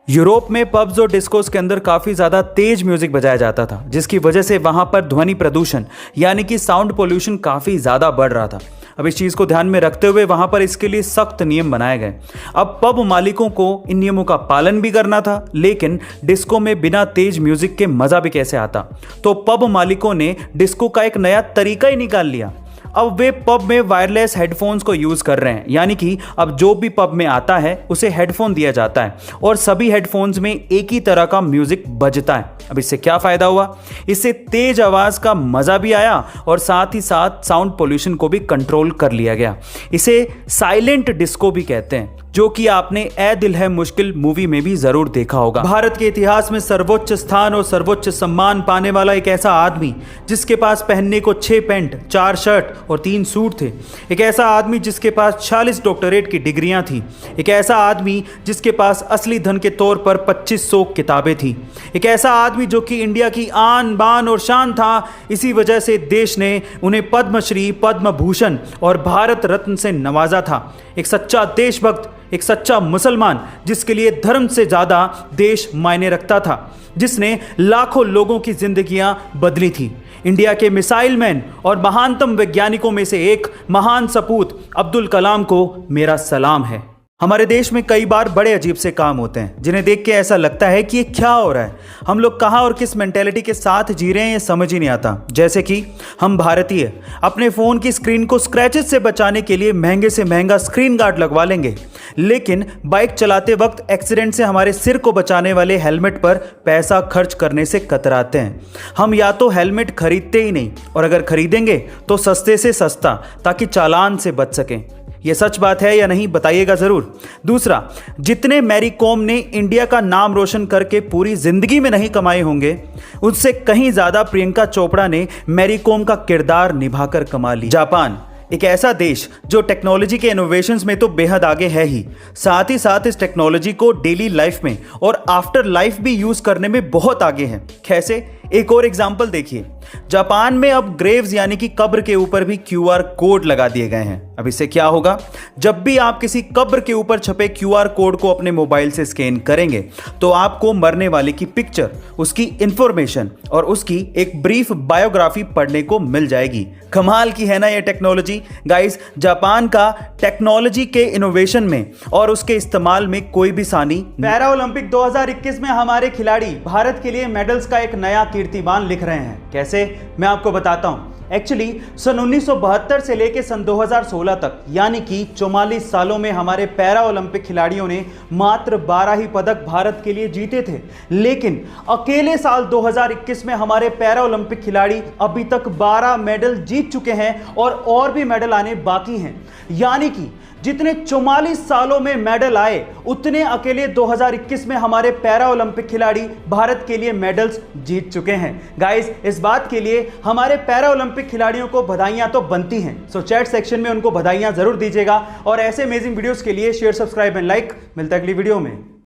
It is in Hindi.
यूरोप में पब्स और डिस्कोस के अंदर काफ़ी ज़्यादा तेज म्यूजिक बजाया जाता था, जिसकी वजह से वहाँ पर ध्वनि प्रदूषण यानी कि साउंड पोल्यूशन काफ़ी ज़्यादा बढ़ रहा था। अब इस चीज़ को ध्यान में रखते हुए वहाँ पर इसके लिए सख्त नियम बनाए गए। अब पब मालिकों को इन नियमों का पालन भी करना था, लेकिन डिस्को में बिना तेज म्यूजिक के मज़ा भी कैसे आता। तो पब मालिकों ने डिस्को का एक नया तरीका ही निकाल लिया। अब वे पब में वायरलेस हेडफोन्स को यूज़ कर रहे हैं, यानी कि अब जो भी पब में आता है उसे हेडफोन दिया जाता है और सभी हेडफोन्स में एक ही तरह का म्यूजिक बजता है। अब इससे क्या फ़ायदा हुआ? इससे तेज आवाज़ का मज़ा भी आया और साथ ही साथ साउंड पोल्यूशन को भी कंट्रोल कर लिया गया। इसे साइलेंट डिस्को भी कहते हैं, जो कि आपने ए दिल है मुश्किल मूवी में भी जरूर देखा होगा। भारत के इतिहास में सर्वोच्च स्थान और सर्वोच्च सम्मान पाने वाला एक ऐसा आदमी जिसके पास पहनने को 6 पैंट, 4 शर्ट और 3 सूट थे। एक ऐसा आदमी जिसके पास 46 डॉक्टरेट की डिग्रियां थी। एक ऐसा आदमी जिसके पास असली धन के तौर पर 2500 किताबें थी। एक ऐसा आदमी जो कि इंडिया की आन बान और शान था। इसी वजह से देश ने उन्हें पद्मश्री, पद्म भूषण और भारत रत्न से नवाजा था। एक सच्चा देशभक्त, एक सच्चा मुसलमान जिसके लिए धर्म से ज्यादा देश मायने रखता था, जिसने लाखों लोगों की जिंदगियां बदली थी। इंडिया के मिसाइल मैन और महानतम वैज्ञानिकों में से एक महान सपूत अब्दुल कलाम को मेरा सलाम है। हमारे देश में कई बार बड़े अजीब से काम होते हैं जिन्हें देख के ऐसा लगता है कि ये क्या हो रहा है। हम लोग कहाँ और किस मेंटेलिटी के साथ जी रहे हैं ये समझ ही नहीं आता। जैसे कि हम भारतीय अपने फ़ोन की स्क्रीन को स्क्रैचेस से बचाने के लिए महंगे से महंगा स्क्रीन गार्ड लगवा लेंगे, लेकिन बाइक चलाते वक्त एक्सीडेंट से हमारे सिर को बचाने वाले हेलमेट पर पैसा खर्च करने से कतराते हैं। हम या तो हेलमेट खरीदते ही नहीं, और अगर खरीदेंगे तो सस्ते से सस्ता, ताकि चालान से बच सकें। यह सच बात है या नहीं बताइएगा ज़रूर। दूसरा, जितने मैरी कॉम ने इंडिया का नाम रोशन करके पूरी जिंदगी में नहीं कमाए होंगे, उससे कहीं ज़्यादा प्रियंका चोपड़ा ने मैरी कॉम का किरदार निभाकर कमा ली। जापान एक ऐसा देश जो टेक्नोलॉजी के इनोवेशंस में तो बेहद आगे है ही, साथ ही साथ इस टेक्नोलॉजी को डेली लाइफ में और आफ्टर लाइफ भी यूज़ करने में बहुत आगे है। कैसे? एक और एग्जाम्पल देखिए। जापान में अब ग्रेव्स यानी कि कब्र के ऊपर भी QR कोड लगा दिए गए हैं। अब इससे क्या होगा? जब भी आप किसी कब्र के ऊपर छपे QR कोड को अपने मोबाइल से स्कैन करेंगे तो आपको मरने वाले की पिक्चर, उसकी इंफॉर्मेशन और उसकी एक ब्रीफ बायोग्राफी पढ़ने को मिल जाएगी। कमाल की है ना ये टेक्नोलॉजी। गाइस, जापान का टेक्नोलॉजी के इनोवेशन में और उसके इस्तेमाल में कोई भी सानी। पैरा ओलंपिक 2021 में हमारे खिलाड़ी भारत के लिए मेडल्स का एक नया कीर्तिमान लिख रहे हैं। कैसे? मैं आपको बताता हूं। एक्चुअली सन 1972 से लेकर सन 2016 तक, यानी कि 44 सालों में हमारे पैरा ओलंपिक खिलाड़ियों ने मात्र 12 ही पदक भारत के लिए जीते थे। लेकिन अकेले साल 2021 में हमारे पैरा ओलंपिक खिलाड़ी अभी तक 12 मेडल जीत चुके हैं और भी मेडल आने बाकी हैं। यानी कि जितने 44 सालों में मेडल आए, उतने अकेले 2021 में हमारे पैरा ओलंपिक खिलाड़ी भारत के लिए मेडल्स जीत चुके हैं। गाइस, इस बात के लिए हमारे पैरा ओलंपिक खिलाड़ियों को बधाइयां तो बनती हैं। सो चैट सेक्शन में उनको बधाइयां जरूर दीजिएगा और ऐसे अमेजिंग वीडियोस के लिए शेयर, सब्सक्राइब एंड लाइक। मिलता है अगली वीडियो में।